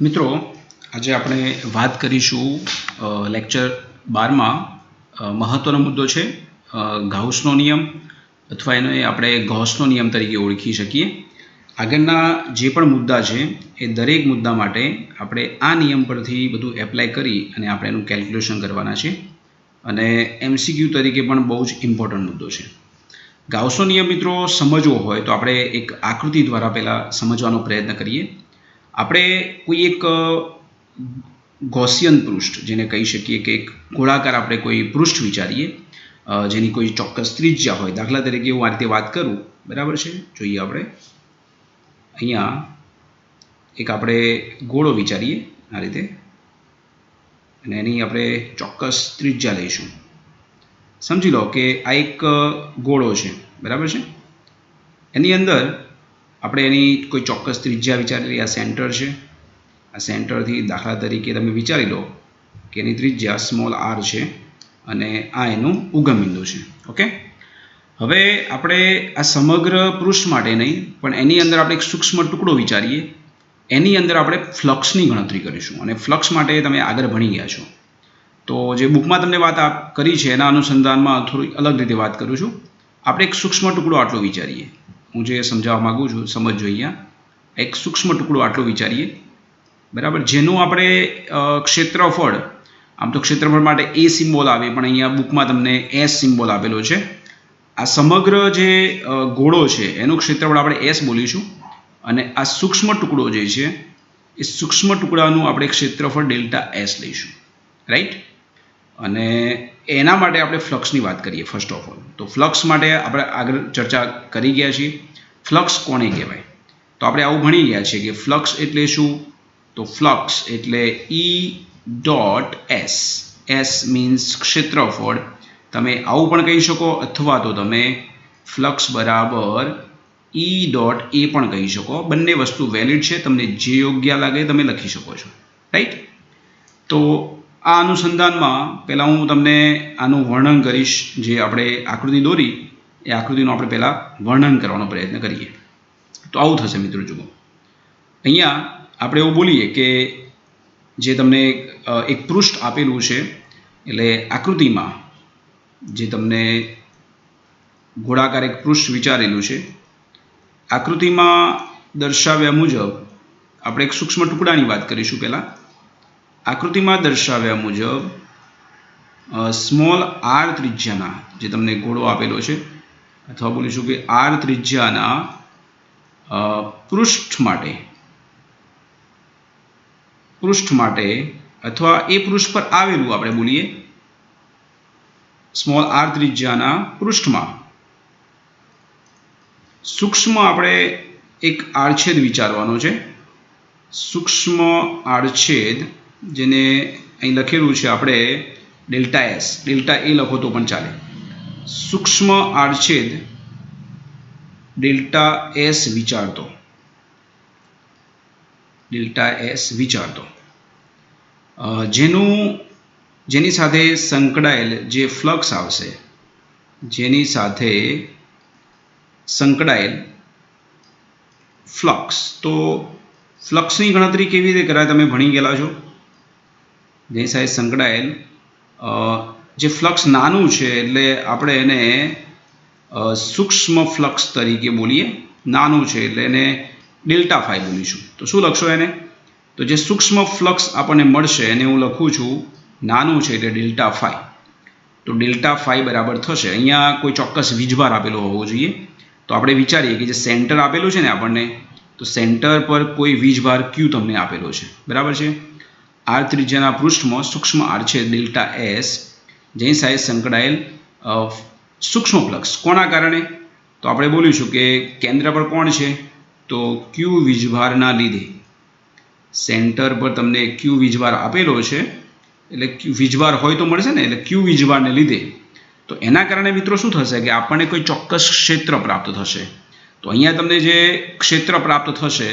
મિત્રો આજે આપણે વાત કરીશું લેક્ચર 12માં મહત્વનો મુદ્દો છે ગાઉસનો નિયમ અથવા એને આપણે ગૌસનો નિયમ તરીકે ઓળખી શકીએ. આગળના જે પણ મુદ્દા છે એ દરેક મુદ્દા માટે આપણે આ નિયમ પરથી બધું એપ્લાય કરી અને આપણે એનું કેલ્ક્યુલેશન કરવાના છે અને MCQ તરીકે પણ બહુ જ ઇમ્પોર્ટન્ટ મુદ્દો છે. ગાઉસનો નિયમ મિત્રો સમજવો હોય તો આપણે એક આકૃતિ દ્વારા પહેલાં સમજવાનો પ્રયત્ન કરીએ. આપણે કોઈ એક ગૌસિયન પૃષ્ઠ જેને કહી શકીએ કે એક ગોળાકાર આપણે કોઈ પૃષ્ઠ વિચારીએ જેની કોઈ ચોક્કસ ત્રિજ્યા હોય. દાખલા તરીકે હું આ રીતે વાત કરું, બરાબર છે. જોઈએ આપણે અહીંયા એક આપણે ગોળો વિચારીએ આ રીતે અને એની આપણે ચોક્કસ ત્રિજ્યા લઈશું. સમજી લો કે આ એક ગોળો છે, બરાબર છે. એની અંદર આપણે એની કોઈ ચોક્કસ ત્રિજ્યા વિચારી આ સેન્ટર છે. આ સેન્ટરથી દાખલા તરીકે તમે વિચારી લો કે એની ત્રિજ્યા સ્મોલ r છે અને આ એનું ઉગમ બિંદુ છે. ઓકે, હવે આપણે આ સમગ્ર પૃષ્ઠ માટે નહીં પણ એની અંદર આપણે એક સૂક્ષ્મ ટુકડો વિચારીએ. એની અંદર આપણે ફ્લક્સની ગણતરી કરીશું અને ફ્લક્સ માટે તમે આગળ ભણી ગયા છો તો જે બુકમાં તમને વાત કરી છે એના અનુસંધાનમાં થોડી અલગ રીતે વાત કરું છું. આપણે એક સૂક્ષ્મ ટુકડો આટલો વિચારીએ. હું જે સમજાવવા માગું છું સમજજો. અહીંયા એક સૂક્ષ્મ ટુકડો આટલો વિચારીએ, બરાબર, જેનું આપણે ક્ષેત્રફળ, આમ તો ક્ષેત્રફળ માટે એ સિમ્બોલ આવે પણ અહીંયા બુકમાં તમને એસ સિમ્બોલ આપેલો છે. આ સમગ્ર જે ગોળો છે એનું ક્ષેત્રફળ આપણે એસ બોલીશું અને આ સૂક્ષ્મ ટુકડો જે છે એ સૂક્ષ્મ ટુકડાનું આપણે ક્ષેત્રફળ ડેલ્ટા એસ લઈશું, રાઈટ. અને એના માટે આપણે ફ્લક્સની વાત કરીએ ફર્સ્ટ ઓફ ઓલ. તો ફ્લક્સ માટે આપણે આગળ ચર્ચા કરી ગયા છીએ. ફ્લક્સ કોને કહેવાય? તો આપણે આવું ભણી ગયા છીએ કે ફ્લક્સ એટલે શું? તો ફ્લક્સ એટલે ઈ ડોટ એસ. એસ મીન્સ ક્ષેત્રફળ. તમે આવું પણ કહી શકો અથવા તો તમે ફ્લક્સ બરાબર ઈ ડોટ એ પણ કહી શકો. બંને વસ્તુ વેલિડ છે, તમને જે યોગ્ય લાગે તમે લખી શકો છો, રાઈટ. તો આ અનુસંધાનમાં પહેલાં હું તમને આનું વર્ણન કરીશ. જે આપણે આકૃતિ દોરી એ આકૃતિનું આપણે પહેલાં વર્ણન કરવાનો પ્રયત્ન કરીએ. તો આવું થશે મિત્રો. જુઓ, અહીંયા આપણે એવું બોલીએ કે જે તમને એક પૃષ્ઠ આપેલું છે, એટલે આકૃતિમાં જે તમને ગોળાકાર એક પૃષ્ઠ વિચારેલું છે, આકૃતિમાં દર્શાવ્યા મુજબ આપણે એક સૂક્ષ્મ ટુકડાની વાત કરીશું. પહેલાં આકૃતિમાં દર્શાવ્યા મુજબ સ્મોલ r ત્રિજ્યાના જે તમને ગોળો આપેલો છે અથવા બોલીશું કે r ત્રિજ્યાના પૃષ્ઠ માટે અથવા એ પૃષ્ઠ પર આવેલું આપણે બોલીએ સ્મોલ r ત્રિજ્યાના પૃષ્ઠમાં સૂક્ષ્મ આપણે એક આડછેદ વિચારવાનો છે. સૂક્ષ્મ આડછેદ જેને અહીં લખેલું છે આપણે ડેલ્ટા એસ. ડેલ્ટા એ લખો તો પણ ચાલે. સૂક્ષ્મ આડછેદ ડેલ્ટા એસ વિચારતો જેની સાથે સંકળાયેલ જે ફ્લક્સ આવશે, જેની સાથે સંકળાયેલ ફ્લક્સ. તો ફ્લક્સની ગણતરી કેવી રીતે કરાય તમે ભણી ગયેલા છો. જેની સાથે સંકળાયેલ જે ફ્લક્સ નાનું છે એટલે આપણે એને સૂક્ષ્મ ફ્લક્સ તરીકે બોલીએ. નાનું છે એટલે એને ડેલ્ટા ફાઈ બોલીશું. તો શું લખશો એને? તો જે સૂક્ષ્મ ફ્લક્સ આપણને મળશે એને હું લખું છું નાનું છે એટલે ડેલ્ટા ફાઈ. તો ડેલ્ટા ફાઈ બરાબર થશે. અહીંયા કોઈ ચોક્કસ વીજભાર આપેલો હોવો જોઈએ. તો આપણે વિચારીએ કે જે સેન્ટર આપેલું છે ને આપણને, તો સેન્ટર પર કોઈ વીજભાર Q તમને આપેલો છે, બરાબર છે. r ત્રિજ્યાના પૃષ્ઠમાં સૂક્ષ્મ આડછેદ ડેલ્ટા એસ જેની સાથે સંકળાયેલ સૂક્ષ્મ ફ્લક્સ. કોના કારણે? તો આપણે બોલીશું કે કેન્દ્ર પર કોણ છે? તો Q વીજભારના લીધે. સેન્ટર પર તમને Q વીજભાર આપેલો છે એટલે વીજભાર હોય તો મળશે ને, એટલે Q વીજભારને લીધે. તો એના કારણે મિત્રો શું થશે કે આપણને કોઈ ચોક્કસ ક્ષેત્ર પ્રાપ્ત થશે. તો અહીંયા તમને જે ક્ષેત્ર પ્રાપ્ત થશે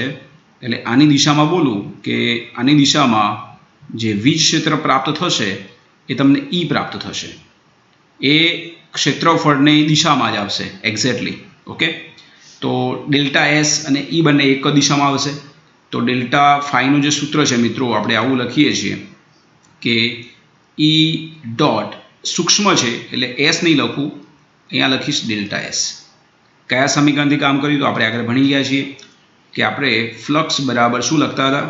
એટલે આની દિશામાં બોલું કે આની દિશામાં જે વીજ ક્ષેત્ર પ્રાપ્ત થશે એ તમને E પ્રાપ્ત થશે. એ ક્ષેત્રફળની દિશામાં જ આવશે એક્ઝેક્ટલી. ઓકે, તો ડેલ્ટા એસ અને E બંને એક જ દિશામાં આવશે. તો ડેલ્ટા ફાઈનું જે સૂત્ર છે મિત્રો આપણે આવું લખીએ છીએ કે ઈ ડોટ સૂક્ષ્મ છે એટલે એસ નહીં લખું, અહીંયા લખીશ ડેલ્ટા એસ. કયા સમીકરણથી કામ કર્યું તો આપણે આગળ ભણી ગયા છીએ કે આપણે ફ્લક્સ બરાબર શું લખતા હતા?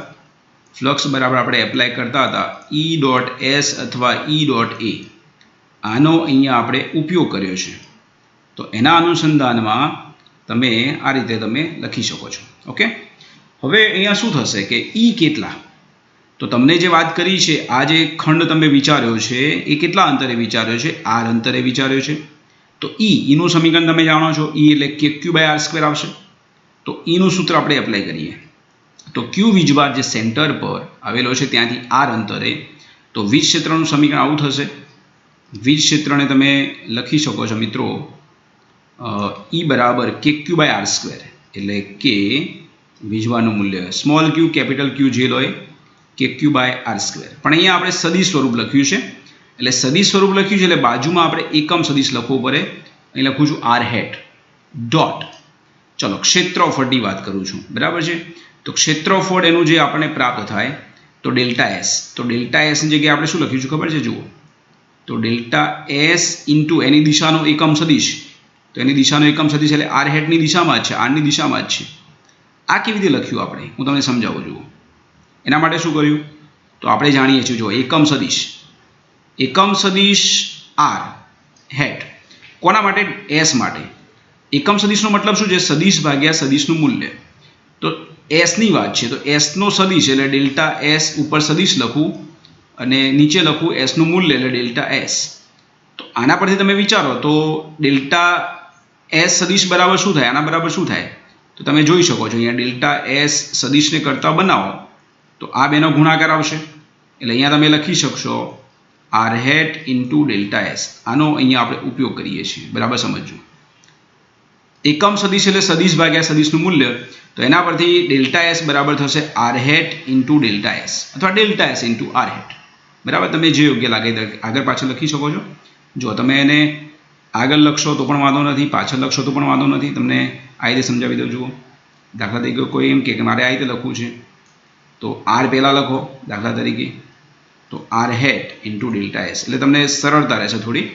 ફ્લક્સ બરાબર આપણે એપ્લાય કરતા હતા ઈ ડોટ એસ અથવા ઈ ડોટ એ. આનો અહીંયા આપણે ઉપયોગ કર્યો છે. તો એના અનુસંધાનમાં તમે આ રીતે તમે લખી શકો છો. ઓકે, હવે અહીંયા શું થશે કે ઈ કેટલા, તો તમને જે વાત કરી છે આ જે ખંડ તમે વિચાર્યો છે એ કેટલા અંતરે વિચાર્યો છે? આર અંતરે વિચાર્યો છે. તો ઈનું સમીકરણ તમે જાણો છો, ઈ એટલે કે ક્યુ બાય આર સ્ક્વેર આવશે. તો ઈનું સૂત્ર આપણે એપ્લાય કરીએ તો ક્યુ વીજભાર જે સેન્ટર પર આવેલો છે ત્યાંથી આર અંતરે, તો વીજ ક્ષેત્રનું સમીકરણ આવું થશે. વીજ ક્ષેત્રને તમે લખી શકો છો મિત્રો ઈ બરાબર કે ક્યુ બાય આર સ્ક્વેર, એટલે કે વીજભારનું મૂલ્ય સ્મોલ ક્યુ કેપિટલ ક્યુ જે લો કે ક્યુ બાય આર સ્ક્વેર. પણ અહીંયા આપણે સદિશ સ્વરૂપ લખ્યું છે, એટલે સદિશ સ્વરૂપ લખ્યું છે એટલે બાજુમાં આપણે એકમ સદિશ લખવું પડે. અહીં લખું છું આર હેટ ડોટ, ચલો ક્ષેત્રફળની વાત કરું છું, બરાબર છે. તો ક્ષેત્રફળ એનું જે આપણને પ્રાપ્ત થાય તો ડેલ્ટા એસ. તો ડેલ્ટા એસની જગ્યાએ આપણે શું લખ્યું છે ખબર છે? જુઓ, તો ડેલ્ટા એસ ઇન્ટુ એની દિશાનો એકમ સદિશ, તો એની દિશાનો એકમ સદિશ એટલે આર હેટની દિશામાં જ છે, આરની દિશામાં જ છે. આ કેવી રીતે લખ્યું આપણે? હું તમને સમજાવું. જુઓ, એના માટે શું કર્યું તો આપણે જાણીએ છીએ, જો એકમ સદિશ આર હેટ કોના માટે? એસ માટે. એકમ સદિશનો મતલબ શું છે? સદિશ ભાગ્યા સદિશનું મૂલ્ય. તો એસની વાત છે તો એસનો સદિશ એટલે ડેલ્ટા એસ ઉપર સદિશ લખું અને નીચે લખું એસનું મૂલ્ય એટલે ડેલ્ટા એસ. તો આના પરથી તમે વિચારો તો ડેલ્ટા એસ સદિશ બરાબર શું થાય? આના બરાબર શું થાય? તો તમે જોઈ શકો છો અહીંયા ડેલ્ટા એસ સદિશને કરતા બનાવો તો આ બેનો ગુણાકાર આવશે, એટલે અહીંયા તમે લખી શકશો R hat into delta S. આનો અહીંયા આપણે ઉપયોગ કરીએ છીએ, બરાબર સમજજો. એકમ સદિશ એટલે સદિશ ભાગ્યા સદિશનું મૂલ્ય, તો એના પરથી ડેલ્ટા એસ બરાબર થશે R hat into delta S અથવા delta S into R hat, બરાબર. તમે જે યોગ્ય લાગે આગળ પાછળ લખી શકો છો. જો તમે એને આગળ લખશો તો પણ વાંધો નથી, પાછળ લખશો તો પણ વાંધો નથી. તમને આ રીતે સમજાવી દઉં. જુઓ, દાખલા તરીકે કોઈ એમ કે મારે આ રીતે લખવું છે તો આર પહેલાં લખો દાખલા તરીકે, તો R hat into delta S, એટલે તમને સરળતા રહેશે. થોડી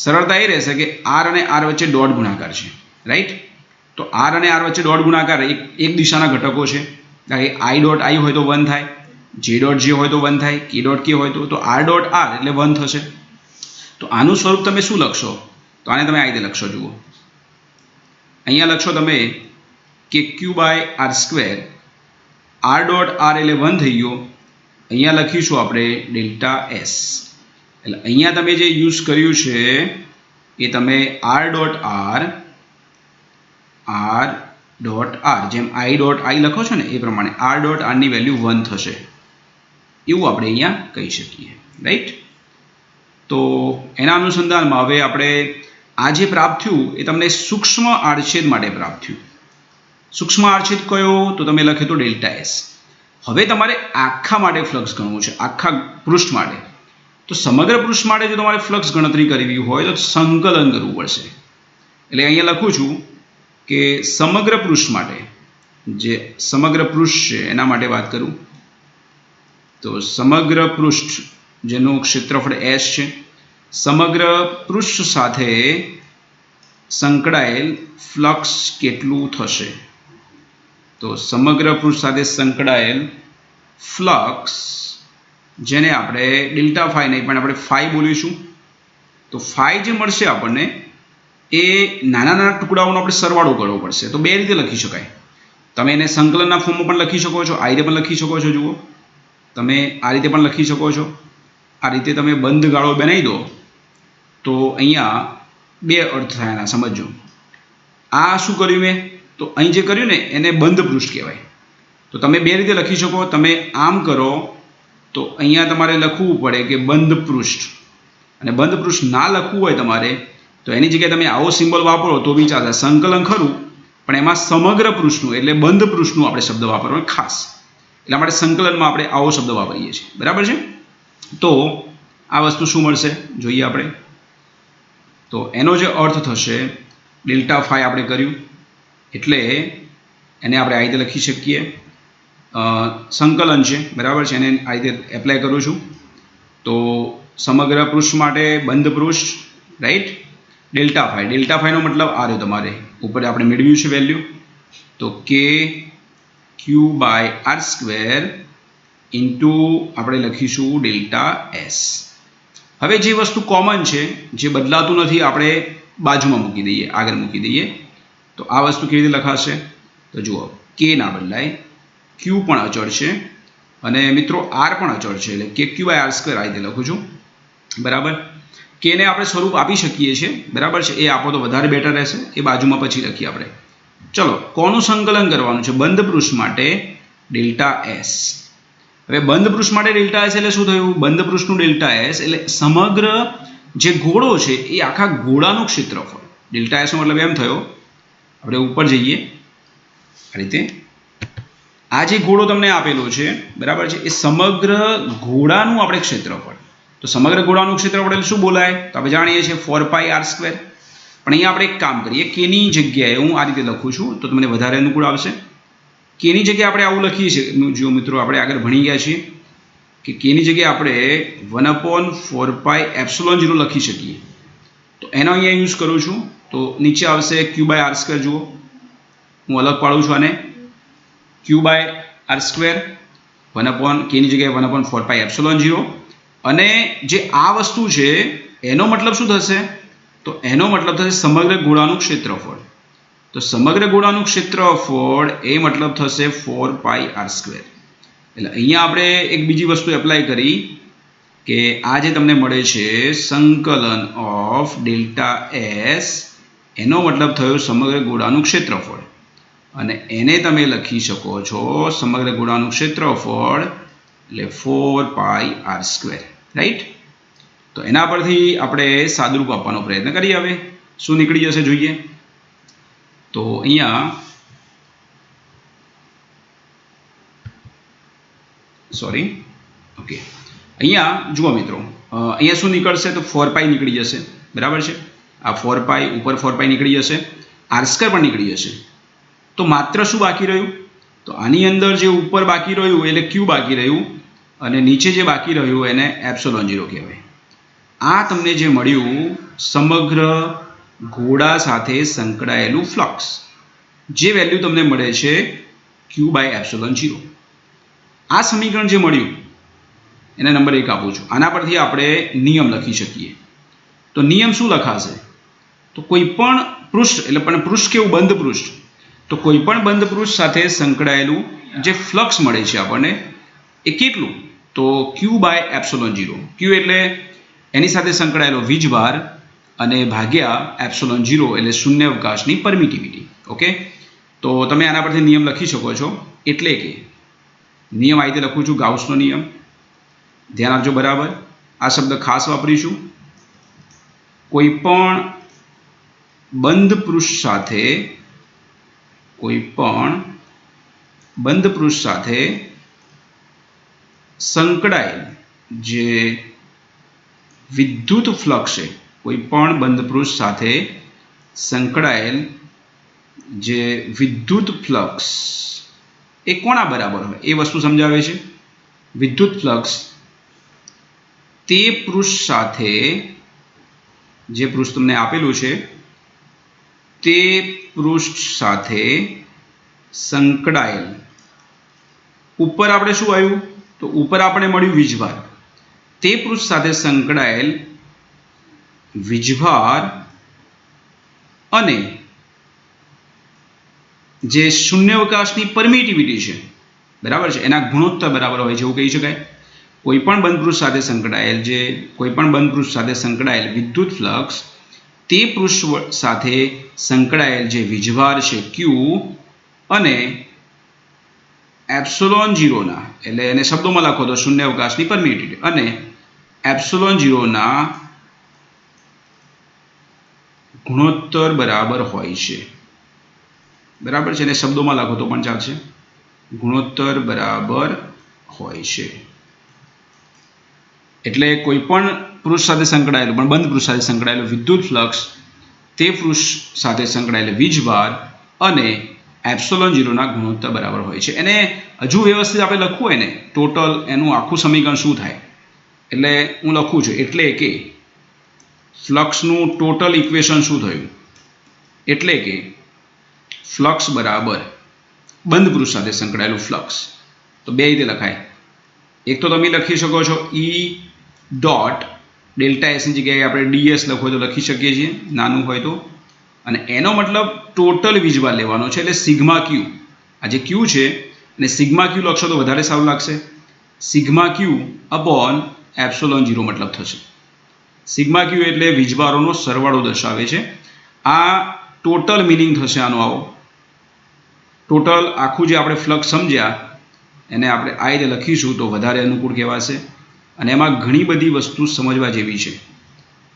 સરળતા એ રહેશે કે આર અને આર વચ્ચે ડોટ ગુણાકાર છે, રાઈટ. તો આર અને આર વચ્ચે ડોટ ગુણાકાર એક દિશાના ઘટકો છે. આઈ ડોટ આઈ હોય તો 1 થાય, જે ડોટ જે હોય તો 1 થાય, કે ડોટ કે હોય તો આર ડોટ આર એટલે 1 થશે. તો આનું સ્વરૂપ તમે શું લખશો? તો આને તમે આ રીતે લખશો. જુઓ, અહીંયા લખશો તમે કે Q by R square, R dot R એટલે 1 થઈ ગયો. અહીંયા લખીશું આપણે ડેલ્ટા એસ, એટલે અહીંયા તમે જે યુઝ કર્યું છે એ તમે આર ડોટ આર જેમ આઈ ડોટ આઈ લખો છો ને એ પ્રમાણે આર ડોટ આરની વેલ્યુ 1 થશે, એવું આપણે અહીંયા કહી શકીએ, રાઈટ. તો એના અનુસંધાનમાં હવે આપણે આ જે પ્રાપ્ત થયું એ તમને સૂક્ષ્મ આડછેદ માટે પ્રાપ્ત થયું. સૂક્ષ્મ આડછેદ કયો? તો તમે લખ્યું તો ડેલ્ટા એસ. હવે તમારે આખા માટે ફ્લક્સ ગણવું છે, આખા પૃષ્ઠ માટે. તો સમગ્ર પૃષ્ઠ માટે જો તમારે ફ્લક્સ ગણતરી કરવી હોય તો સંકલન કરવું પડશે. એટલે અહીંયા લખું છું કે સમગ્ર પૃષ્ઠ માટે, જે સમગ્ર પૃષ્ઠ છે એના માટે વાત કરું તો સમગ્ર પૃષ્ઠ જેનું ક્ષેત્રફળ એસ છે, સમગ્ર પૃષ્ઠ સાથે સંકળાયેલ ફ્લક્સ કેટલું થશે? તો સમગ્ર પૃષ્ઠ સાથે સંકળાયેલ ફ્લક્સ, જેને આપણે ડેલ્ટા ફાઈ નહીં પણ આપણે ફાઈ બોલીશું, તો ફાઈ જે મળશે આપણને એ નાના નાના ટુકડાઓનો આપણે સરવાળો કરવો પડશે. તો બે રીતે લખી શકાય. તમે એને સંકલનના ફોર્મમાં પણ લખી શકો છો, આ રીતે પણ લખી શકો છો. જુઓ, તમે આ રીતે પણ લખી શકો છો. આ રીતે તમે બંધ ગાળો બનાવી દો તો અહીંયા બે અર્થ થાય એના, સમજો. આ શું કર્યું મેં? તો અહીં જે કર્યું ને એને બંધ પૃષ્ઠ કહેવાય. તો તમે બે રીતે લખી શકો. તમે આમ કરો તો અહીંયા તમારે લખવું પડે કે બંધ પૃષ્ઠ, અને બંધ પૃષ્ઠ ના લખવું હોય તમારે તો એની જગ્યાએ તમે આવો સિમ્બોલ વાપરો તો બી ચાલે. સંકલન ખરું પણ એમાં સમગ્ર પૃષ્ઠનું એટલે બંધ પૃષ્ઠનું આપણે શબ્દ વાપરવાનો ખાસ. એટલા માટે સંકલનમાં આપણે આવો શબ્દ વાપરીએ છીએ, બરાબર છે. તો આ વસ્તુ શું મળશે જોઈએ આપણે. તો એનો જે અર્થ થશે ડેલ્ટા ફાઈ આપણે કર્યું એટલે એને આપણે આ રીતે લખી શકીએ સંકલન છે, બરાબર છે, એને આ રીતે એપ્લાય કરું છું. તો સમગ્ર પૃષ્ઠ માટે બંધ પૃષ્ઠ, રાઈટ, ડેલ્ટા ફાઈનો મતલબ આ રહ્યો તમારે ઉપર આપણે મેળવ્યું છે વેલ્યુ. તો કે Q by R square into આપણે લખીશું ડેલ્ટા એસ. હવે જે વસ્તુ કોમન છે, જે બદલાતું નથી, આપણે બાજુમાં મૂકી દઈએ, આગળ મૂકી દઈએ. તો આ વસ્તુ કેવી રીતે લખાશે? તો જુઓ, કે ના બદલાય, ક્યુ પણ અચળ છે અને મિત્રો આર પણ અચળ છે, એટલે કે ક્યુ બાય આર સ્ક્વેર આ રીતે લખું છું, બરાબર. કેને આપણે સ્વરૂપ આપી શકીએ છીએ, બરાબર છે, એ આપો તો વધારે બેટર રહેશે, એ બાજુમાં પછી લખીએ આપણે. ચલો, કોનું સંકલન કરવાનું છે? બંધ પૃષ્ઠ માટે ડેલ્ટા એસ. હવે બંધ પૃષ્ઠ માટે ડેલ્ટા એસ એટલે શું થયું? બંધ પૃષ્ઠનું ડેલ્ટા એસ એટલે સમગ્ર જે ગોળો છે એ આખા ગોળાનું ક્ષેત્રફળ. ડેલ્ટા એસનો મતલબ એમ થયો, આપણે ઉપર જઈએ આ રીતે, આ જે ગોળો તમને આપેલો છે, બરાબર છે, એ સમગ્ર ગોળાનું આપણે ક્ષેત્રફળ. તો સમગ્ર ગોળાનું ક્ષેત્રફળ એટલે શું બોલાય? તો આપણે જાણીએ છીએ 4πr². પણ અહીંયા આપણે એક કામ કરીએ, કેની જગ્યાએ હું આ રીતે લખું છું તો તમને વધારે અનુકૂળ આવશે. કેની જગ્યાએ આપણે આવું લખીએ છીએ, જો મિત્રો આપણે આગળ ભણી ગયા છીએ કે કેની જગ્યાએ આપણે 1/4πε0 લખી શકીએ. તો એનો અહીંયા યુઝ કરું છું. તો નીચે આવશે ક્યુ બાય આર સ્ક્વેર. જુઓ, હું અલગ પાડું છું આને, ક્યુ બાય આર સ્ક્વેર કેની જગ્યાએ 1/4πε0. અને જે આ વસ્તુ છે એનો મતલબ શું થશે? તો એનો મતલબ થશે સમગ્ર ગોળાનું ક્ષેત્રફળ. તો સમગ્ર ગોળાનું ક્ષેત્રફળ એ મતલબ થશે 4πr². એટલે અહીંયા આપણે એક બીજી વસ્તુ એપ્લાય કરી કે આ જે તમને મળે છે સંકલન ઓફ ડેલ્ટા એસ, એનો મતલબ થયો સમગ્ર ગોળાનું ક્ષેત્રફળ. અને એને તમે લખી શકો છો સમગ્ર ગોળાનું ક્ષેત્રફળ એટલે 4πr², રાઈટ. તો એના પરથી આપણે સાદુરૂપ આપવાનો પ્રયત્ન કરીએ. હવે શું નીકળી જશે જોઈએ. તો અહીંયા અહીંયા જુઓ મિત્રો, અહીંયા શું નીકળશે? તો 4π નીકળી જશે, બરાબર છે. આ 4π ઉપર 4π નીકળી જશે, r² પણ નીકળી જશે. તો માત્ર શું બાકી રહ્યું? તો આની અંદર જે ઉપર બાકી રહ્યું એટલે ક્યુ બાકી રહ્યું, અને નીચે જે બાકી રહ્યું એને ε0 કહેવાય. આ તમને જે મળ્યું સમગ્ર ગોળા સાથે સંકળાયેલું ફ્લક્સ, જે વેલ્યુ તમને મળે છે ક્યુ બાય ε0. આ સમીકરણ જે મળ્યું એને નંબર 1 આપું છું. આના પરથી આપણે નિયમ લખી શકીએ. તો નિયમ શું લખાશે? તો કોઈ પણ પૃષ્ઠ, એટલે પણ પૃષ્ઠ કેવું? બંધ પૃષ્ઠ. તો કોઈ પણ બંધ પૃષ્ઠ સાથે સંકળાયેલું જે ફ્લક્સ મળે છે આપણને એ કેટલું? તો ક્યુ બાય ε0. ક્યુ એટલે એની સાથે સંકળાયેલો વીજભાર અને ભાગ્યા ε0 એટલે શૂન્યાવકાશની પરમિટિવિટી. ઓકે, તો તમે આના પરથી નિયમ લખી શકો છો. એટલે કે નિયમ આ રીતે લખું છું, ગાઉસનો નિયમ. ધ્યાન આપજો બરાબર. આ શબ્દ ખાસ વાપરીશું. કોઈ પણ બંધ પૃષ્ઠ સાથે સંકળાયેલ જે વિદ્યુત ફ્લક્સ છે, કોઈ પણ બંધ પૃષ્ઠ સાથે સંકળાયેલ જે વિદ્યુત ફ્લક્સ એ કોના બરાબર હોય એ વસ્તુ સમજાવે છે. વિદ્યુત ફ્લક્સ તે પૃષ્ઠ સાથે, જે પૃષ્ઠ તમને આપેલું છે તે પૃષ્ઠ સાથે સંકળાયેલ, ઉપર આપણે શું આવ્યું? તો ઉપર આપણે મળ્યું વીજભાર. તે પૃષ્ઠ સાથે સંકળાયેલ વીજભાર અને જે શૂન્યાવકાશની પરમિટિવિટી છે, બરાબર છે, એના ગુણોત્તર બરાબર હોય છે એવું કહી શકાય. કોઈ પણ બંધ પૃષ્ઠ સાથે સંકળાયેલ વિદ્યુત ફ્લક્સ તે પૃષ્ઠ સાથે સંકળાયેલ જે વીજભાર છે ક્યુ અને ε0 ના, એટલે એને શબ્દોમાં લખો તો શૂન્યાવકાશની પરમિટિવિટી, અને ε0 ના ગુણોત્તર બરાબર હોય છે, બરાબર છે. એને શબ્દોમાં લખો તો પણ ચાલશે, ગુણોત્તર બરાબર હોય છે. એટલે કોઈ પણ પૃષ્ઠ સાથે સંકળાયેલું, પણ બંધ પૃષ્ઠ સાથે સંકળાયેલું વિદ્યુત ફ્લક્સ તે પૃષ્ઠ સાથે સંકળાયેલ વીજભાર અને એપ્સિલોન ઝીરોના ગુણોત્તર બરાબર હોય છે. એને હજુ વ્યવસ્થિત આપણે લખવું હોય ને ટોટલ એનું આખું સમીકરણ શું થાય, એટલે હું લખું છું એટલે કે ફ્લક્સનું ટોટલ ઇક્વેશન શું થયું, એટલે કે ફ્લક્સ બરાબર બંધ પૃષ્ઠ સાથે સંકળાયેલું ફ્લક્સ. તો બે રીતે લખાય. એક તો તમે લખી શકો છો ઈ ડોટ ડેલ્ટા એસની જગ્યાએ આપણે ડીએસ લખો તો લખી શકીએ છીએ નાનું હોય તો, અને એનો મતલબ ટોટલ વીજભાર લેવાનો છે એટલે સિગ્મા ક્યુ. આ જે ક્યુ છે અને સિગ્મા ક્યુ લખશો તો વધારે સારું લાગશે. Sigma Q upon epsilon zero મતલબ થશે. સિગ્મા ક્યુ એટલે વીજભારોનો સરવાળો દર્શાવે છે. આ ટોટલ મિનિંગ થશે આનો આવો. ટોટલ આખું જે આપણે ફ્લક્સ સમજ્યા એને આપણે આ રીતે લખીશું તો વધારે અનુકૂળ કહેવાશે. અને એમાં ઘણી બધી વસ્તુ સમજવા જેવી છે.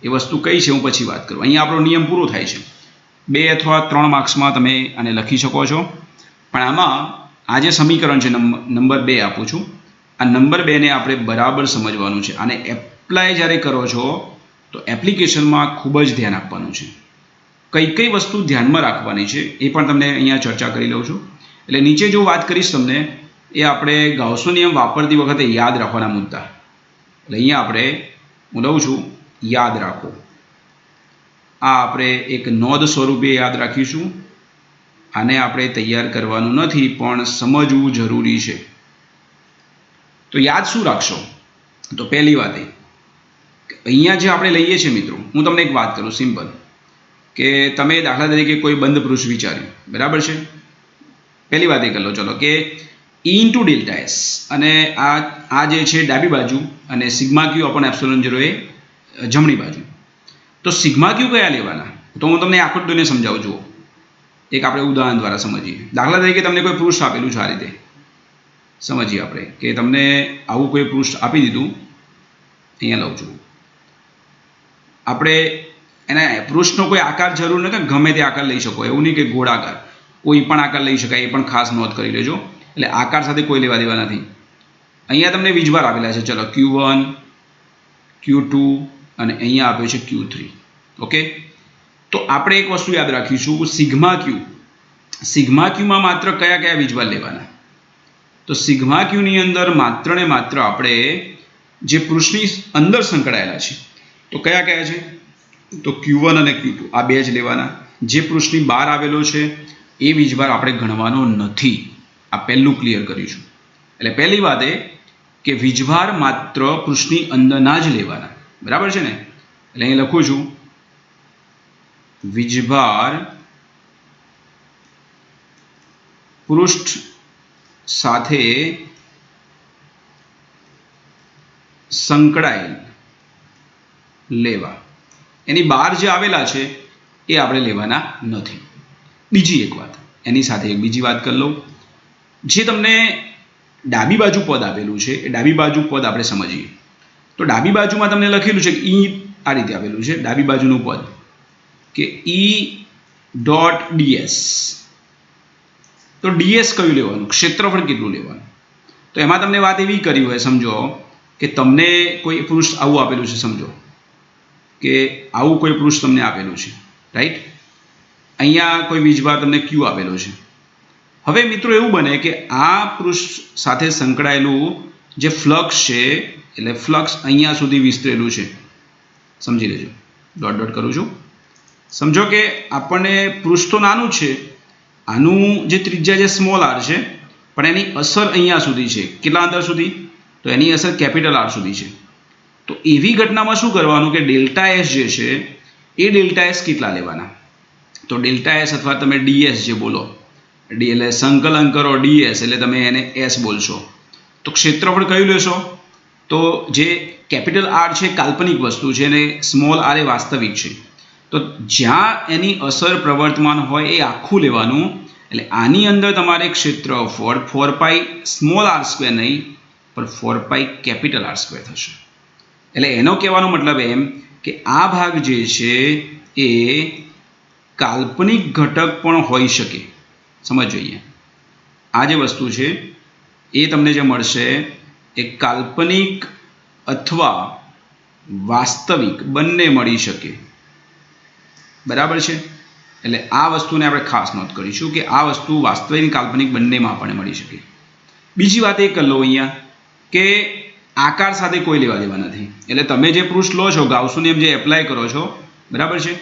એ વસ્તુ કઈ છે હું પછી વાત કરું. અહીંયા આપણો નિયમ પૂરો થાય છે. 2 અથવા 3 માર્ક્સમાં તમે આને લખી શકો છો. પણ આમાં આ જે સમીકરણ છે નંબર 2 આપું છું, આ નંબર 2ને આપણે બરાબર સમજવાનું છે. આને એપ્લાય જ્યારે કરો છો તો એપ્લિકેશનમાં ખૂબ જ ધ્યાન આપવાનું છે. કઈ કઈ વસ્તુ ધ્યાનમાં રાખવાની છે એ પણ તમને અહીંયા ચર્ચા કરી લઉં છું. એટલે નીચે જો વાત કરીશ તમને એ આપણે ગાઉસનો નિયમ વાપરતી વખતે યાદ રાખવાના મુદ્દા. એટલે અહીંયા આપણે હું લઉં છું યાદ રાખો. આ આપણે એક નોંધ સ્વરૂપે યાદ રાખીશું. આને આપણે તૈયાર કરવાનું નથી પણ સમજવું જરૂરી છે. તો યાદ શું રાખશો? તો પહેલી વાત એ અહીંયા જે આપણે લઈએ છીએ મિત્રો, હું તમને એક વાત કરું સિમ્પલ, કે તમે દાખલા તરીકે કોઈ બંધ પૃષ્ઠ વિચાર્યું, બરાબર છે. પહેલી વાત એ કરી લો ચલો કે ઈ ઇન્ટુ ડેલ્ટા એસ, અને આ જે છે ડાબી બાજુ અને sigma Q upon epsilon zero A જમણી બાજુ. તો સિગ્મા ક્યુ કયા લેવાના? તો હું તમને આકૃતિને સમજાવું છું. એક આપણે ઉદાહરણ દ્વારા સમજીએ. દાખલા તરીકે તમને કોઈ પૃષ્ઠ આપેલું છે, આ રીતે સમજીએ આપણે કે તમને આવું કોઈ પૃષ્ઠ આપી દીધું. અહીંયા લઉં છું. આપણે એના પૃષ્ઠનો કોઈ આકાર જરૂર નથી, ગમે તે આકાર લઈ શકો, એવું નહીં કે ગોળાકાર, કોઈ પણ આકાર લઈ શકાય. એ પણ ખાસ નોંધ કરી લેજો. એટલે આકાર સાથે કોઈ લેવા દેવા નથી. અહીંયા તમને વીજભાર આપેલા છે, ચલો Q1 Q2 અને અહીંયા આપ્યો છે Q3. ઓકે, તો આપણે એક વસ્તુ યાદ રાખીશું, સિગ્મા ક્યુમાં માત્ર કયા કયા વીજભાર લેવાના? તો સિગ્મા ક્યુની અંદર માત્ર ને માત્ર આપણે જે પૃષ્ઠની અંદર સંકળાયેલા છે તો કયા કયા છે? તો Q1 અને Q2 આ બે જ લેવાના. જે પૃષ્ઠની બહાર આવેલો છે એ વીજભાર આપણે ગણવાનો નથી. આ પહેલું ક્લિયર કરીશું. એટલે પહેલી વાત એ કે વીજભાર માત્ર પૃષ્ઠની અંદરના જ લેવાના, બરાબર છે ને? એટલે અહીં લખું છું વીજભાર પૃષ્ઠ સાથે સંકળાયેલ લેવા. એની બહાર જે આવેલા છે એ આપણે લેવાના નથી. બીજી એક વાત, એની સાથે એક બીજી વાત કરી લઉં. જે તમને ડાબી બાજુ પદ આપેલું છે એ ડાબી બાજુ પદ આપણે સમજીએ. તો ડાબી બાજુમાં તમને લખેલું છે કે ઈ આ રીતે આપેલું છે ડાબી બાજુનું પદ કે ઈ ડોટ ડીએસ. તો ડીએસ કયું લેવાનું? ક્ષેત્રફળ કેટલું લેવાનું? તો એમાં તમને વાત એવી કરી હોય, સમજો કે તમને કોઈ પૃષ્ઠ આવું આપેલું છે, સમજો કે આવું કોઈ પૃષ્ઠ તમને આપેલું છે, રાઈટ? અહીંયા કોઈ વીજભાર તમને ક્યુ આપેલો છે. હવે મિત્રો એવું બને કે આ પૃષ્ઠ સાથે સંકળાયેલું જે ફ્લક્સ છે, એટલે ફ્લક્સ અહીંયા સુધી વિસ્તરેલું છે. સમજી લેજો, ડોટ ડોટ કરું છું. સમજો કે આપણને પૃષ્ઠ તો નાનું છે, આનું જે ત્રિજ્યા છે સ્મોલ આર છે, પણ એની અસર અહીંયા સુધી છે. કેટલા અંતર સુધી? તો એની અસર કેપિટલ આર સુધી છે. તો એવી ઘટનામાં શું કરવાનું કે ડેલ્ટા એસ જે છે એ ડેલ્ટા એસ કેટલા લેવાના? તો ડેલ્ટા એસ અથવા તમે ડીએસ જે બોલો, એટલે સંકલન કરો ડીએસ એટલે તમે એને એસ બોલશો. તો ક્ષેત્રફળ કયું લેશો? તો જે કેપિટલ આર છે કાલ્પનિક વસ્તુ છે અને સ્મોલ આર એ વાસ્તવિક છે. તો જ્યાં એની અસર પ્રવર્તમાન હોય એ આખું લેવાનું. એટલે આની અંદર તમારે ક્ષેત્રફળ 4π સ્મોલ આર સ્ક્વેર નહીં પણ 4π કેપિટલ આર સ્ક્વેર થશે. એટલે એનો કહેવાનો મતલબ એમ કે આ ભાગ જે છે એ કાલ્પનિક ઘટક પણ હોઈ શકે. સમજ જોઈએ, આ જે વસ્તુ છે એ તમને જે મળશે એ કાલ્પનિક અથવા વાસ્તવિક બંને મળી શકે, બરાબર છે? એટલે આ વસ્તુને આપણે ખાસ નોંધ કરીશું કે આ વસ્તુ વાસ્તવિક કાલ્પનિક બંનેમાં આપણને મળી શકે. બીજી વાત એ કરી લો અહીંયા કે આકાર સાથે કોઈ લેવા દેવા નથી. એટલે તમે જે પૃષ્ઠ લો છો, ગાઉસનો નિયમ જે એપ્લાય કરો છો, બરાબર છે,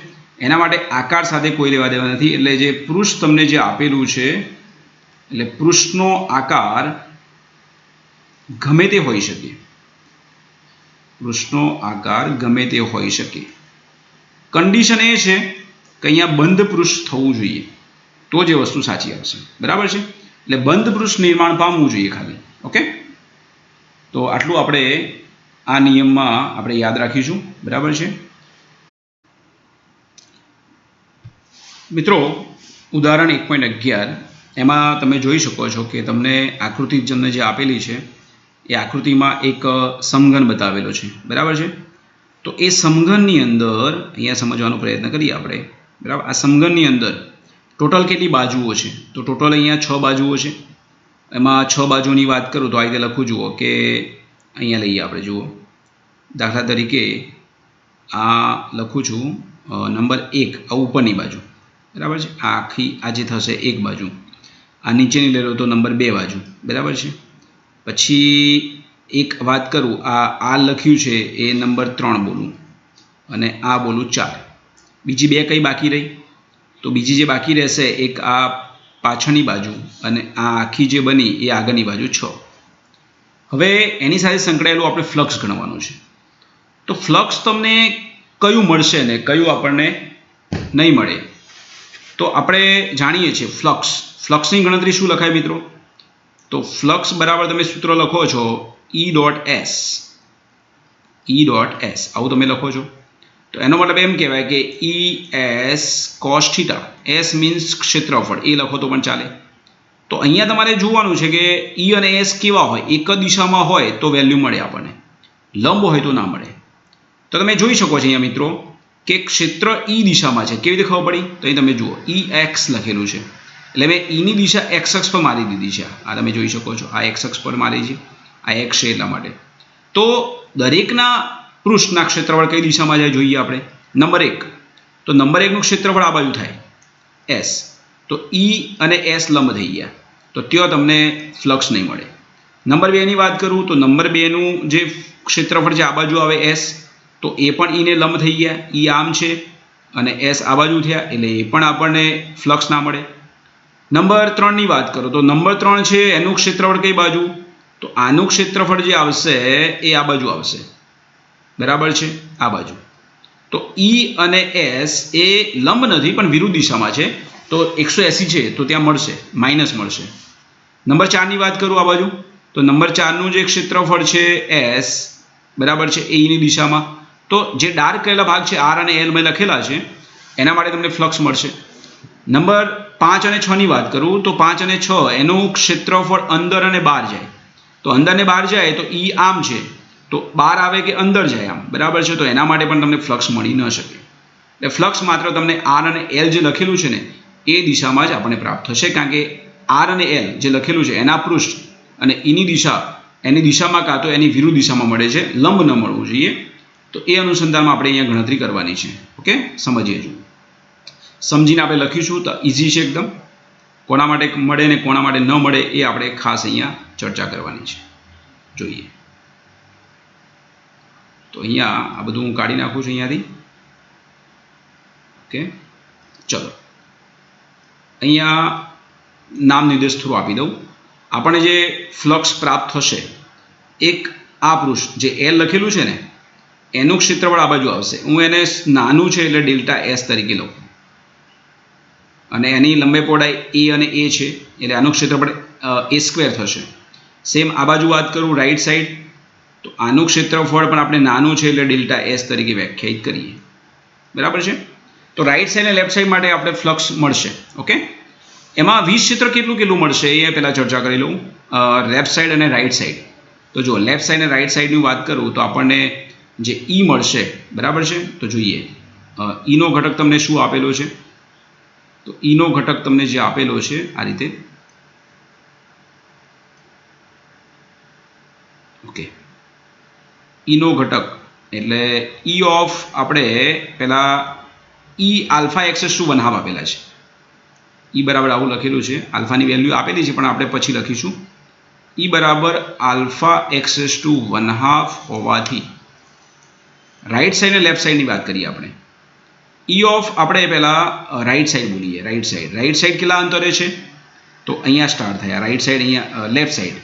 એના માટે આકાર સાથે કોઈ લેવા દેવા નથી. એટલે જે પૃષ્ઠ તમને જે આપેલું છે, એટલે પૃષ્ઠનો આકાર ગમે તે હોઈ શકે. પૃષ્ઠનો આકાર ગમે તે હોઈ શકે. કન્ડિશન એ છે કે અહીંયા બંધ પૃષ્ઠ થવું જોઈએ, તો જ એ વસ્તુ સાચી આવશે. બરાબર છે. એટલે બંધ પૃષ્ઠ નિર્માણ પામવું જોઈએ ખાલી. ઓકે, તો આટલું આપણે આ નિયમમાં આપણે યાદ રાખીશું. બરાબર છે મિત્રો. ઉદાહરણ 1.11 એમાં તમે જોઈ શકો છો કે તમને આકૃતિ તમને જે આપેલી છે એ આકૃતિમાં એક સમઘન બતાવેલો છે. બરાબર છે. તો એ સમઘનની અંદર અહીંયા સમજવાનો પ્રયત્ન કરીએ આપણે. બરાબર, આ સમઘનની અંદર ટોટલ કેટલી બાજુઓ છે? તો ટોટલ અહીંયા 6 બાજુઓ છે. એમાં 6 બાજુની વાત કરું તો આ રીતે લખું, જુઓ કે અહીંયા લઈએ આપણે. જુઓ, દાખલા તરીકે આ લખું છું નંબર 1, આ ઉપરની બાજુ. બરાબર છે. આ આખી આ જે થશે એક બાજુ. આ નીચેની લઈ લો તો નંબર 2 બાજુ. બરાબર છે. પછી એક વાત કરું, આ લખ્યું છે એ નંબર 3 બોલું અને આ બોલું 4. બીજી બે કઈ બાકી રહી? તો બીજી જે બાકી રહેશે એક આ પાછળની બાજુ અને આ આખી જે બની એ આગળની બાજુ 6. હવે એની સાથે સંકળાયેલું આપણે ફ્લક્સ ગણવાનું છે. તો ફ્લક્સ તમને કયું મળશે ને કયું આપણને નહીં મળે? તો આપણે જાણીએ છીએ ફ્લક્સની ગણતરી શું લખાય મિત્રો? તો ફ્લક્સ બરાબર તમે સૂત્ર લખો છો E.S. આવું તમે લખો છો. તો એનો મતલબ એમ કહેવાય કે ES cos θ. S મીન્સ ક્ષેત્રફળ, એ લખો તો પણ ચાલે. તો અહીંયા તમારે જોવાનું છે કે E અને S કેવા હોય. એક જ દિશામાં હોય તો વેલ્યુ મળે આપણને, લંબ હોય તો ના મળે. તો તમે જોઈ શકો છો અહીંયા મિત્રો કે ક્ષેત્ર E દિશામાં છે. કેવી રીતે ખબર પડી? તો અહીં તમે જુઓ EX લખેલું છે, એટલે મેં Eની દિશા X અક્ષ પર મારી દીધી છે. આ તમે જોઈ શકો છો, આ X અક્ષ પર મારી છે, આ X છે એટલા માટે. તો દરેકના પૃષ્ઠના ક્ષેત્રફળ કઈ દિશામાં જાય જોઈએ આપણે? નંબર 1. તો નંબર 1નું ક્ષેત્રફળ આ બાજુ થાય S. તો E અને S લંબ થઈ ગયા, તો ત્યાં તમને ફ્લક્સ નહીં મળે. નંબર 2ની વાત કરું તો નંબર 2નું જે ક્ષેત્રફળ છે આ બાજુ આવે S, તો એ પણ E ને લંબ થઈ ગયા. E આમ છે અને S આ બાજુ થયા, એટલે એ પણ આપણને ફ્લક્સ ના મળે. નંબર 3ની વાત કરો તો નંબર 3 છે એનું ક્ષેત્રફળ કઈ બાજુ? તો આનું ક્ષેત્રફળ જે આવશે એ આ બાજુ આવશે. બરાબર છે, આ બાજુ. તો E અને S એ લંબ નથી પણ વિરુદ્ધ દિશામાં છે, તો 180 છે તો ત્યાં મળશે, માઇનસ મળશે. નંબર 4ની વાત કરું આ બાજુ, તો નંબર 4નું જે ક્ષેત્રફળ છે S, બરાબર છે, એ Eની દિશામાં. તો જે ડાર્ક કરેલા ભાગ છે R અને L મેં લખેલા છે એના માટે તમને ફ્લક્સ મળશે. નંબર 5 અને 6ની વાત કરું તો 5 અને 6 એનું ક્ષેત્રફળ અંદર અને બહાર જાય. તો અંદર ને બહાર જાય તો E આમ છે, તો બહાર આવે કે અંદર જાય આમ. બરાબર છે. તો એના માટે પણ તમને ફ્લક્સ મળી ન શકે. એટલે ફ્લક્સ માત્ર તમને R અને L જે લખેલું છે ને એ દિશામાં જ આપણને પ્રાપ્ત થશે, કારણ કે R અને L જે લખેલું છે એના પૃષ્ઠ અને એની દિશામાં કાં તો એની વિરુદ્ધ દિશામાં મળે છે, લંબ ન મળવું જોઈએ. તો એ અનુસંધાનમાં આપણે અહીંયા ગણતરી કરવાની છે. ઓકે, સમજીએ જો સમજીને આપણે લખીશું તો ઇઝી છે એકદમ. કોના માટે મળે ને કોના માટે ન મળે એ આપણે ખાસ અહીંયા ચર્ચા કરવાની છે. જોઈએ તો અહીંયા આ બધું હું કાઢી નાખું છું અહીંયાથી. ઓકે, ચલો અહીંયા નામ નિર્દેશ થ્રુ આપી દઉં. આપણને જે ફ્લક્સ પ્રાપ્ત થશે, એક આ પૃષ્ઠ જે L લખેલું છે ને એનું ક્ષેત્રફળ આ બાજુ આવશે. હું એને નાનું છે એટલે ડેલ્ટા S તરીકે લઉં, અને એની લંબાઈ પહોળાઈ A અને A છે એટલે આનું ક્ષેત્રફળ A² થશે. સેમ આ બાજુ વાત કરું રાઈટ સાઈડ, તો આનું ક્ષેત્રફળ પણ આપણે નાનું છે એટલે ડેલ્ટા S તરીકે વ્યાખ્યાયિત કરીએ. બરાબર છે. તો રાઈટ સાઈડ અને લેફ્ટ સાઈડ માટે આપણે ફ્લક્સ મળશે. ઓકે, એમાં વીજ ક્ષેત્ર કેટલું મળશે એ પહેલાં ચર્ચા કરી લઉં. લેફ્ટ સાઈડ અને રાઈટ સાઈડ. તો જો લેફ્ટ સાઈડ અને રાઈટ સાઈડની વાત કરું તો આપણને જે E મળશે, બરાબર છે. તો જોઈએ Eનો ઘટક તમને શું આપેલો છે? તો Eનો ઘટક તમને જે આપેલો છે આ રીતે. ઓકે, Eનો ઘટક એટલે E ઓફ આપણે પહેલાં ઈ આલ્ફા એક્સેસ ટુ 1/2 આપેલા છે. ઈ બરાબર આવું લખેલું છે. આલ્ફાની વેલ્યુ આપેલી છે પણ આપણે પછી લખીશું. ઈ બરાબર આલ્ફા એક્સેસ ટુ 1/2 હોવાથી રાઈટ સાઈડ અને લેફ્ટ સાઈડની વાત કરીએ આપણે. ઈ ઓફ આપણે પહેલાં રાઈટ સાઈડ બોલીએ. રાઈટ સાઈડ કેટલા અંતરે છે? તો અહીંયા સ્ટાર્ટ થયા. રાઈટ સાઈડ અહીંયા લેફ્ટ સાઈડ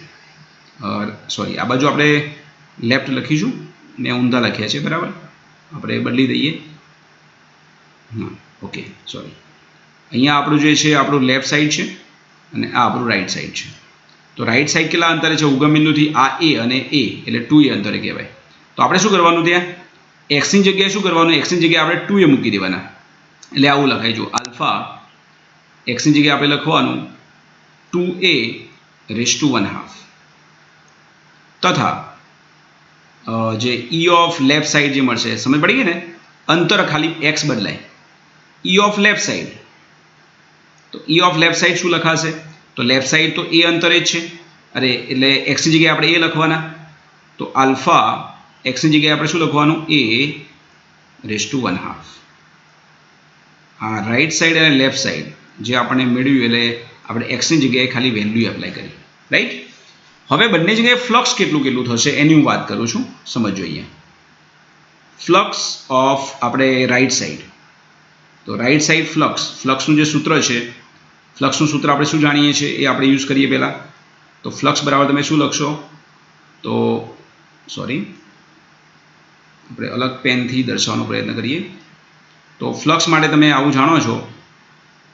સોરી આ બાજુ આપણે લેફ્ટ લખીશું ને ઊંધા લખ્યા છે બરાબર. આપણે બદલી દઈએ. હા ઓકે સોરી. અહીંયા આપણું જે છે આપણું લેફ્ટ સાઈડ છે અને આ આપણું રાઈટ સાઈડ છે. તો રાઈટ સાઈડ કેટલા અંતરે છે? ઉગમ બિંદુથી આ એ અને એ એટલે 2a અંતરે કહેવાય. તો આપણે શું કરવાનું ત્યાં? એક્સની જગ્યાએ શું કરવાનું? એક્સની જગ્યાએ આપણે 2a મૂકી દેવાના. એટલે આવું લખાય જો આલ્ફા એક્સની જગ્યાએ આપણે લખવાનું 2a રેઝ ટુ 1/2 તથા જે ઈ ઓફ લેફ્ટ સાઈડ જે મળશે સમજ પડી ગઈ ને? અંતર ખાલી એક્સ બદલાય. ઈ ઓફ લેફ્ટ સાઈડ તો ઈ ઓફ લેફ્ટ સાઈડ શું લખાશે? તો લેફ્ટ સાઈડ તો એ અંતરે જ છે. અરે એટલે એક્સની જગ્યાએ આપણે એ લખવાના. તો આલ્ફા એક્સની જગ્યાએ આપણે શું લખવાનું? a raise to 1/2. આ રાઈટ સાઈડ અને લેફ્ટ સાઈડ જે આપણે મેળવ્યું એટલે આપણે એક્સની જગ્યાએ ખાલી વેલ્યુ એપ્લાય કરી. રાઈટ. હવે બંને જગ્યાએ ફ્લક્સ કેટલું થશે એની હું વાત કરું છું. સમજો અહીંયા ફ્લક્સ ઓફ આપણે રાઈટ સાઈડ. તો રાઈટ સાઈડ ફ્લક્સનું જે સૂત્ર છે ફ્લક્સનું સૂત્ર આપણે શું જાણીએ છીએ એ આપણે યુઝ કરીએ પહેલાં. તો ફ્લક્સ બરાબર તમે શું લખશો? તો સોરી આપણે અલગ પેનથી દર્શાવવાનો પ્રયત્ન કરીએ. તો ફ્લક્સ માટે તમે આવું જાણો છો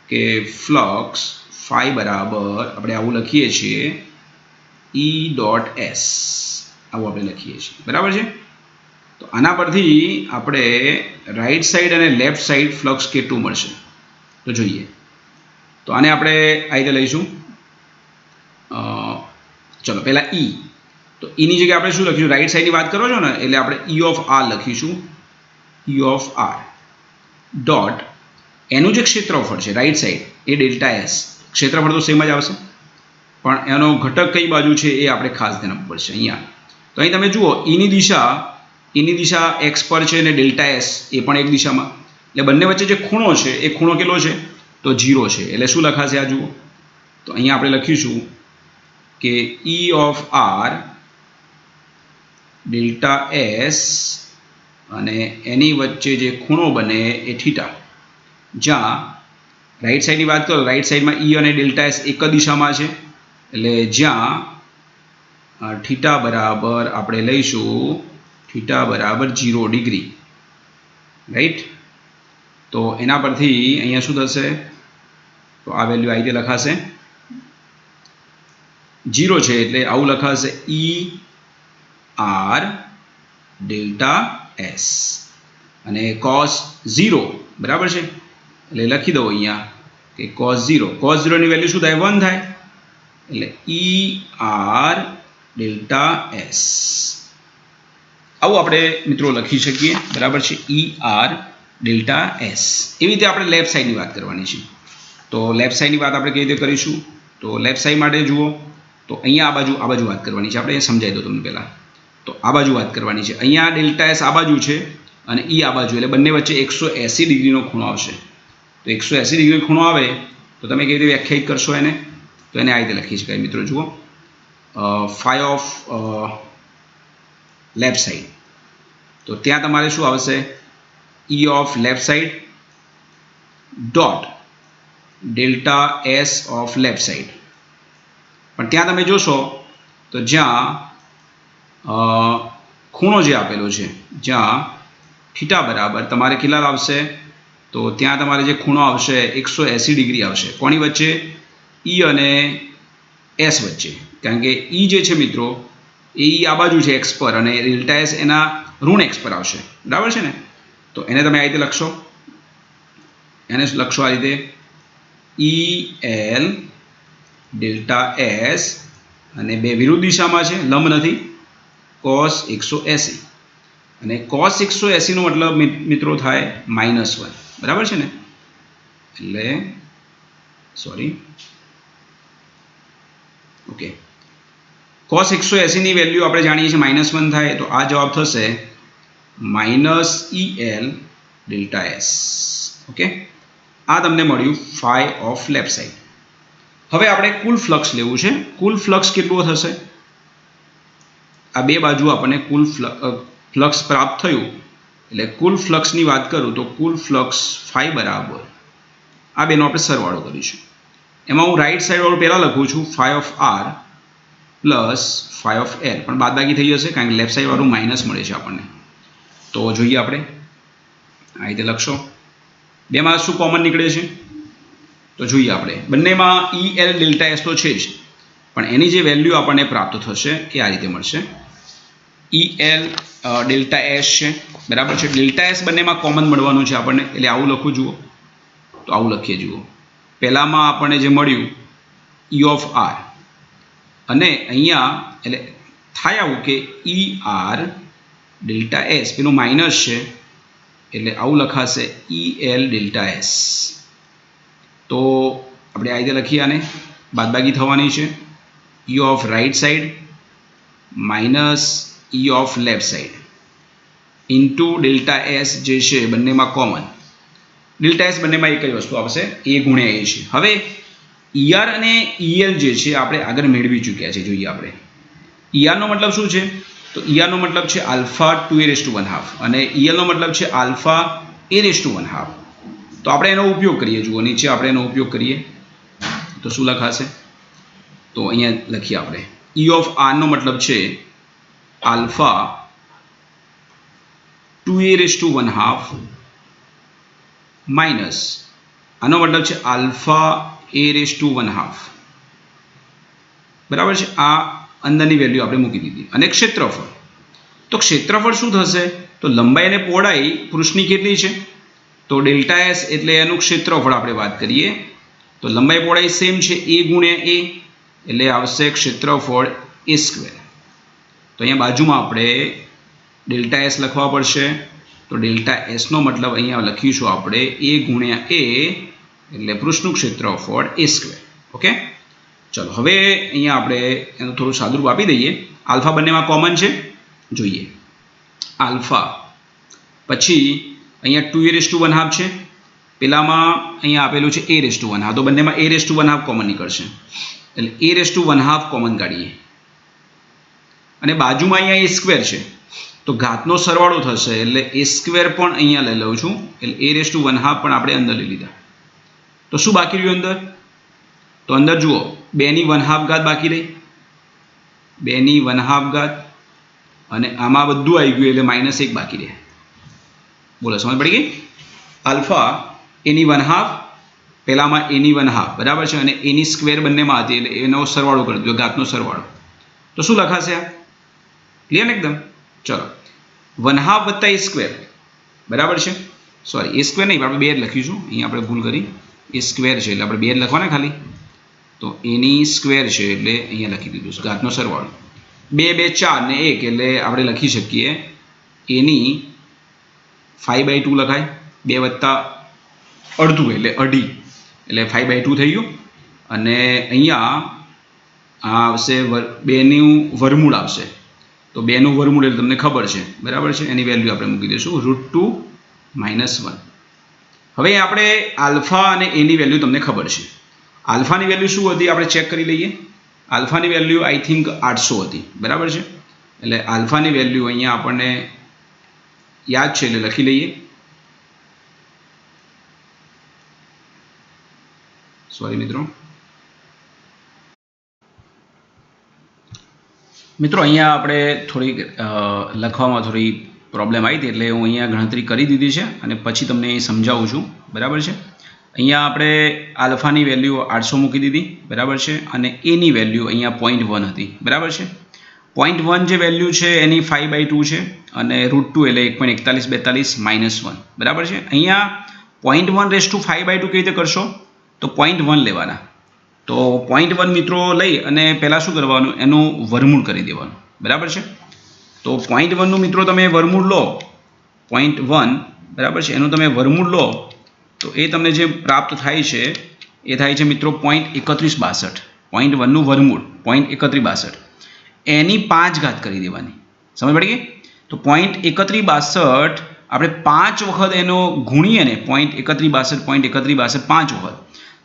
કે ફ્લક્સ ફાઈ બરાબર આપણે આવું લખીએ છીએ E.S આવું આપણે લખીએ છીએ બરાબર છે. તો આના પરથી આપણે રાઈટ સાઈડ અને લેફ્ટ સાઈડ ફ્લક્સ કેટલું મળશે તો જોઈએ. તો આને આપણે આ રીતે લઈશું. ચલો પહેલાં ઈ. તો ઈની જગ્યાએ આપણે શું લખીશું? રાઈટ સાઈડની વાત કરો છો ને એટલે આપણે ઈ ઓફ આર લખીશું. ઈ ઓફ આર ડોટ એનું જે ક્ષેત્રફળ છે રાઈટ સાઈડ એ ડેલ્ટા એસ. ક્ષેત્રફળ તો સેમ જ આવશે પણ એનો ઘટક કઈ બાજુ છે એ આપણે ખાસ ધ્યાન આપવું પડશે અહીંયા. તો અહીં તમે જુઓ ઈની દિશા એક્સ પર છે અને ડેલ્ટા એસ એ પણ એક દિશામાં. એટલે બંને વચ્ચે જે ખૂણો છે એ ખૂણો કેટલો છે? તો 0 છે. એટલે શું લખાશે આ જુઓ. તો અહીંયા આપણે લખીશું કે e of R delta S અને એની વચ્ચે જે ખૂણો બને એ થીટા. જ્યાં રાઈટ સાઈડની વાત કરો રાઈટ સાઈડમાં ઈ અને ડેલ્ટા એસ એક જ દિશામાં છે. એટલે જ્યાં થીટા બરાબર આપણે લઈશું થીટા બરાબર 0 ડિગ્રી. રાઈટ. તો એના પરથી અહીંયા શું થશે? તો આ વેલ્યુ આ રીતે લખાશે 0 છે એટલે આવું લખાશે ઈ આર ડેલ્ટા એસ અને કોસ 0 બરાબર છે એટલે લખી દો અહીંયા કે કોસ 0 ની વેલ્યુ શું થાય? 1 થાય. એટલે ઈ આર ડેલ્ટા એસ આવું આપણે મિત્રો લખી શકીએ બરાબર છે. E R delta S. એવી રીતે આપણે લેફ્ટ સાઈડની વાત કરવાની છે. તો લેફ્ટ સાઈડની વાત આપણે કઈ રીતે કરીશું? તો લેફ્ટ સાઈડ માટે જુઓ તો અહીંયા આ બાજુ વાત કરવાની છે. આપણે સમજાવી દો તમને પહેલાં. તો આ બાજુ વાત કરવાની છે. અહીંયા ડેલ્ટા એસ આ બાજુ છે અને ઈ આ બાજુ એટલે બંને વચ્ચે 180 ડિગ્રીનો ખૂણો આવશે. તો 180 ડિગ્રીનો ખૂણો આવે તો તમે કેવી રીતે વ્યાખ્યાયિત કરશો એને? તો એને આ રીતે લખી શકાય મિત્રો જુઓ ફાઈ ઓફ લેફ્ટ સાઈડ. તો ત્યાં તમારે શું આવશે? ઈ of left side dot delta S of left side. પણ ત્યાં તમે જોશો તો જ્યાં ખૂણો જે આપેલો છે જ્યાં થીટા બરાબર તમારે કેટલા આવશે? તો ત્યાં તમારે જે ખૂણો આવશે 180 ડિગ્રી આવશે. કોની વચ્ચે? ઈ અને એસ વચ્ચે. કારણ કે ઈ જે છે મિત્રો એ ઈ આ બાજુ છે એક્સ પર અને ડેલ્ટા એસ એના ઋણ એક્સ પર આવશે બરાબર છે ને. તો એને તમે આ રીતે લખશો. એને લખશો આ રીતે ઈ એલ ડેલ્ટા એસ અને બે વિરુદ્ધ દિશામાં છે લંબ નથી. કોસ 180 અને કોસ 180 નો મતલબ મિત્રો થાય -1 બરાબર છે ને. એટલે સોરી ઓકે કોસ 180 ની વેલ્યુ આપણે જાણીએ છીએ -1 થાય તો આ જવાબ થશે -EL ડેલ્ટા એસ. ઓકે, આ તમને મળ્યું ફાઈ ઓફ લેફ્ટ સાઈડ. હવે આપણે કુલ ફ્લક્સ લેવું છે. કુલ ફ્લક્સ કેટલું થશે? આ બે બાજુ આપણને કુલ ફ્લક્સ પ્રાપ્ત થયું, એટલે કુલ ફ્લક્સની વાત કરું તો કુલ ફ્લક્સ ફાઈ બરાબર આ બેનો આપણે સરવાળો કરીશું. એમાં હું રાઈટ સાઈડવાળું પહેલાં લખું છું phi of R plus phi of L, પણ બાદબાકી થઈ જશે કારણ કે લેફ્ટ સાઈડવાળું માઇનસ મળે છે આપણને. તો જોઈએ આપણે આ રીતે લખશો. બેમાં શું કોમન નીકળે છે તો જોઈએ આપણે. બંનેમાં ઈ એલ ડેલ્ટા એસ તો છે જ, પણ એની જે વેલ્યુ આપણને પ્રાપ્ત થશે એ આ રીતે મળશે. ઈ એલ ડેલ્ટા એસ છે, બરાબર છે. ડેલ્ટા એસ બંનેમાં કોમન મળવાનું છે આપણને, એટલે આવું લખું જુઓ. તો આવું લખીએ જુઓ. પહેલામાં આપણને જે મળ્યું ઈ ઓફ આર, અને અહીંયા એટલે થાય આવું કે ઈ આર ડેલ્ટા એસ પેલું માઇનસ છે, એટલે આવું લખાશે ઈ એલ ડેલ્ટા એસ. તો આપણે આ રીતે લખીએ, આને બાદબાકી થવાની છે. ઈ of right side minus E of left side into delta S જે છે બંનેમાં કોમન. ડેલ્ટા એસ બંનેમાં એક જ વસ્તુ આવશે, એ ગુણ્યા એ છે. હવે ઈઆર અને ઈએલ જે છે આપણે આગળ મેળવી ચૂક્યા છે. જોઈએ આપણે ઈઆરનો મતલબ શું છે, તો ઈઆરનો મતલબ છે આલ્ફા 2a⁻1/2 અને ઈએલનો મતલબ છે આલ્ફા a⁻1/2. તો આપણે એનો ઉપયોગ કરીએ. જુઓ નીચે આપણે એનો ઉપયોગ કરીએ તો શું લખાશે, તો અહીંયા લખીએ આપણે. ઈ ઓફ આરનો મતલબ છે આલ્ફા 2a⁻1/2 માઇનસ આનો મતલબ છે આલ્ફા a⁻1/2. બરાબર છે. આ અંદરની વેલ્યુ આપણે મૂકી દીધી. અને ક્ષેત્રફળ, તો ક્ષેત્રફળ શું થશે, તો લંબાઈ અને પહોળાઈ પૃષ્ઠની કેટલી છે, તો ડેલ્ટા એસ એટલે એનું ક્ષેત્રફળ આપણે વાત કરીએ તો લંબાઈ પહોળાઈ સેમ છે, એ ગુણ્યા એ, એટલે આવશે ક્ષેત્રફળ એ સ્ક્વેર. તો અહીંયા બાજુમાં આપણે ડેલ્ટા એસ લખવા પડશે. તો ડેલ્ટા એસનો મતલબ અહીંયા લખીશું આપણે એ ગુણ્યા એ, એટલે પૃષ્ઠનું ક્ષેત્રફળ એ સ્ક્વેર. ઓકે, ચલો હવે અહીંયા આપણે એનું થોડું સાદુરૂપ આપી દઈએ. આલ્ફા બંનેમાં કોમન છે, જોઈએ. આલ્ફા પછી અહીંયા 2a⁻1/2 છે, પેલામાં અહીંયા આપેલું છે a⁻1/2, તો બંનેમાં a⁻1/2 કોમન નીકળશે, એટલે a⁻1/2 કોમન કાઢીએ. અને બાજુમાં અહીંયા એ સ્ક્વેર છે, તો ઘાતનો સરવાળો થશે, એટલે એ સ્ક્વેર પણ અહીંયા લઈ લઉં છું, એટલે a⁻1/2 પણ આપણે અંદર લઈ લીધા. તો શું બાકી રહ્યું અંદર, તો અંદર જુઓ 2.5 ઘાત બાકી રહી, 2.5 ઘાત, અને આમાં બધું આવી ગયું એટલે -1 બાકી રહે. બોલો સમજ પડી ગઈ. આલ્ફા a⁻1/2, પહેલામાં a⁻1/2 બરાબર છે, અને એની સ્ક્વેર બંનેમાં હતી એટલે એનો સરવાળો કરી દો, ઘાતનો સરવાળો. તો શું લખાશે આ, ક્લિયર ને એકદમ. ચલો 1/2 વત્તા એ સ્ક્વેર, બરાબર છે. સોરી, એ સ્ક્વેર નહીં, આપણે 2 લખીશું. અહીંયા આપણે ભૂલ કરી, એ સ્ક્વેર છે એટલે આપણે 2 લખવાના ખાલી. તો એની સ્ક્વેર છે એટલે અહીંયા લખી દીધું ઘાતનો સરવાળો. 2 2 4 ને 1 એટલે આપણે લખી શકીએ એની 5/2 લખાય. 2 વત્તા અડધું એટલે અઢી, એટલે 5/2 થઈ ગયું. અને અહીંયા આ આવશે 2નું વર્ગમૂળ આવશે, તો 2નું વર્ગમૂળ એટલે તમને ખબર છે, બરાબર છે. એની વેલ્યુ આપણે મૂકી દઈશું √2 - 1. હવે આપણે આલ્ફા અને એની વેલ્યુ તમને ખબર છે. આલ્ફાની વેલ્યુ શું હતી આપણે ચેક કરી લઈએ. આલ્ફાની વેલ્યુ આઈ થિંક 800 હતી, બરાબર છે. એટલે આલ્ફાની વેલ્યુ અહીંયા આપણને યાદ છે એટલે લખી લઈએ. સોરી મિત્રો અહીંયા આપણે થોડી લખવામાં થોડી પ્રોબ્લેમ આવી હતી, એટલે હું અહીંયા ગણતરી કરી દીધી છે અને પછી તમને સમજાવું છું, બરાબર છે. અહીંયા આપણે આલ્ફાની વેલ્યુ 800 મૂકી દીધી, બરાબર છે, અને એની વેલ્યુ અહીંયા 0.1 હતી, બરાબર છે. 0.1 જે વેલ્યુ છે એની 5/2 છે, અને √2 એટલે 1.4142 - 1, બરાબર છે. અહીંયા 0.1/5/2 કેવી રીતે કરશો, તો 0.1 લેવાના. તો 0.1 મિત્રો લઈ અને પહેલાં શું કરવાનું, એનું વર્ગમૂળ કરી દેવાનું, બરાબર છે. તો 0.1નું મિત્રો તમે વર્ગમૂળ લો, 0.1 બરાબર છે, એનું તમે વર્ગમૂળ લો તો એ તમને જે પ્રાપ્ત થાય છે એ થાય છે મિત્રો 0.3162. 0.1નું વર્ગમૂળ 0.3162, એની 5 ઘાત કરી દેવાની. સમજ પડી ગઈ. તો 0.3162 આપણે 5 વખત એનો ગુણીએ ને 0.3162.3162 5 વખત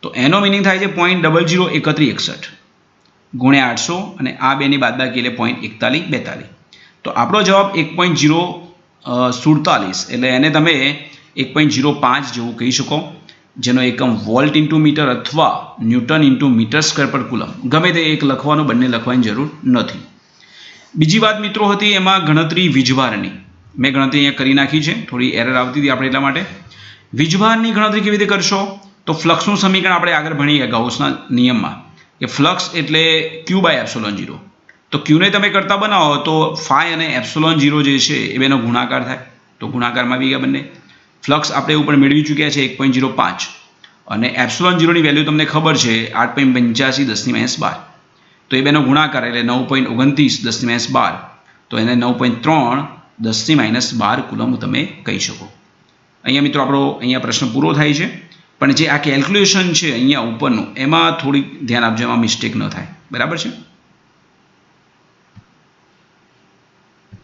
તો એનો મિનિંગ થાય છે 0.003161 ગુણ્યા 800 અને આ બેની બાદબાકી એટલે 0.4142 તો આપણો જવાબ 1.047 એટલે એને તમે 1.05 જેવું કહી શકો, જેનો એકમ વોલ્ટ ઇન્ટુ મીટર અથવા ન્યૂટન ઇન્ટુ મીટર સ્ક્વેર પર કુલમ, ગમે તે એક લખવાનો, બંને લખવાની જરૂર નથી. બીજી વાત મિત્રો હતી એમાં ગણતરી વીજભારની. મેં ગણતરી અહીંયા કરી નાખી છે, થોડી એરર આવતી હતી આપણે એટલા માટે. વીજભારની ગણતરી કેવી રીતે કરશો? તો ફ્લક્સનું સમીકરણ આપણે આગળ ભણીએ ગાઉસના નિયમમાં કે ફ્લક્સ એટલે Q બાય એપ્સિલોન 0. તો Qને તમે કરતા બનાવો તો ફાઈ અને એપ્સિલોન 0 જે છે એ બેનો ગુણાકાર થાય, તો ગુણાકારમાં આવી ગયા બંને. ફ્લક્સ આપણે ઉપર મેળવી ચૂક્યા છે 1.05 અને એપ્સિલોન 0ની વેલ્યુ તમને ખબર છે 8.85 10⁻12, તો એ બેનો ગુણાકાર એટલે 9.29 10⁻12, તો એને 9.3 10⁻12 કુલમ તમે કહી શકો. અહીંયા મિત્રો આપણો અહીંયા પ્રશ્ન પૂરો થાય છે, પણ જે આ કેલ્ક્યુલેશન છે અહીંયા ઉપરનું એમાં થોડીક ધ્યાન આપજો, એમાં મિસ્ટેક ન થાય. બરાબર છે.